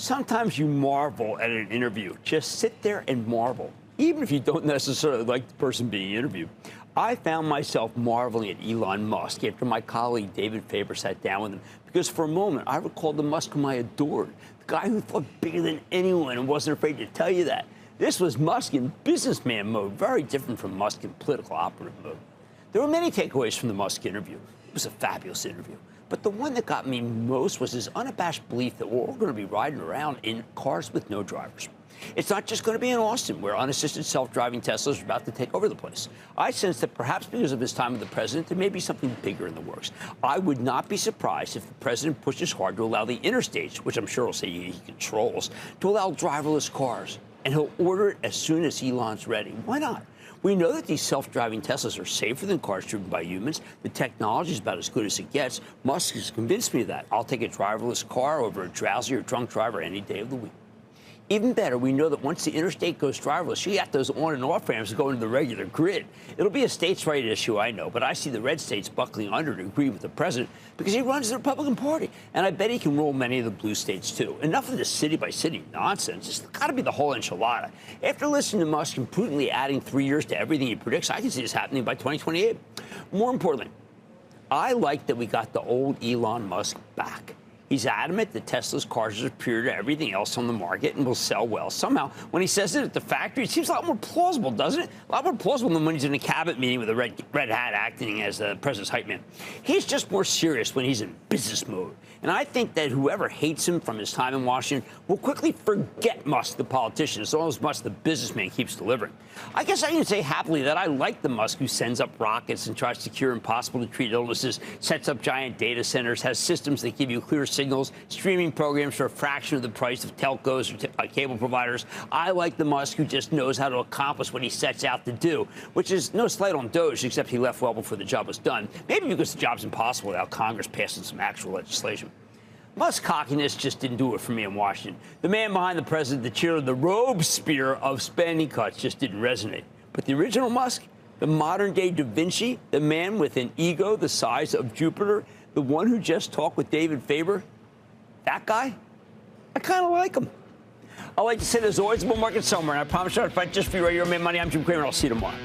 Sometimes you marvel at an interview. Just sit there and marvel, even if you don't necessarily like the person being interviewed. I found myself marveling at Elon Musk after my colleague David Faber sat down with him, because for a moment I recalled the Musk whom I adored, the guy who thought bigger than anyone and wasn't afraid to tell you that. This was Musk in businessman mode, very different from Musk in political operative mode. There were many takeaways from the Musk interview. It was a fabulous interview. But the one that got me most was his unabashed belief that we're all going to be riding around in cars with no drivers. It's not just going to be in Austin, where unassisted self-driving Teslas are about to take over the place. I sense that perhaps because of his time with the president, there may be something bigger in the works. I would not be surprised if the president pushes hard to allow the interstates, which I'm sure he'll say he controls, to allow driverless cars. And he'll order it as soon as Elon's ready. Why not? We know that these self-driving Teslas are safer than cars driven by humans. The technology is about as good as it gets. Musk has convinced me of that. I'll take a driverless car over a drowsy or drunk driver any day of the week. Even better, we know that once the interstate goes driverless, you got those on and off ramps going to the regular grid. It'll be a states' right issue, I know, but I see the red states buckling under to agree with the president because he runs the Republican Party, and I bet he can roll many of the blue states too. Enough of this city-by-city nonsense. It's got to be the whole enchilada. After listening to Musk and prudently adding 3 years to everything he predicts, I can see this happening by 2028. More importantly, I like that we got the old Elon Musk back. He's adamant that Tesla's cars are superior to everything else on the market and will sell well. Somehow, when he says it at the factory, it seems a lot more plausible, doesn't it? A lot more plausible than when he's in a cabinet meeting with a red hat acting as the president's hype man. He's just more serious when he's in business mode. And I think that whoever hates him from his time in Washington will quickly forget Musk, the politician, as long as Musk, the businessman, keeps delivering. I guess I can say happily that I like the Musk who sends up rockets and tries to cure impossible-to-treat illnesses, sets up giant data centers, has systems that give you clear signals, streaming programs for a fraction of the price of telcos or cable providers. I like the Musk who just knows how to accomplish what he sets out to do, which is no slight on Doge, except he left well before the job was done. Maybe because the job's impossible without Congress passing some actual legislation. Musk's cockiness just didn't do it for me in Washington. The man behind the president, the cheerleader, the Robespierre of spending cuts just didn't resonate. But the original Musk, the modern-day Da Vinci, the man with an ego the size of Jupiter, the one who just talked with David Faber, that guy, I kind of like him. I like to say there's always a bull market somewhere, and I promise you I'll fight just for you right here on Mad Money. I'm Jim Cramer, and I'll see you tomorrow.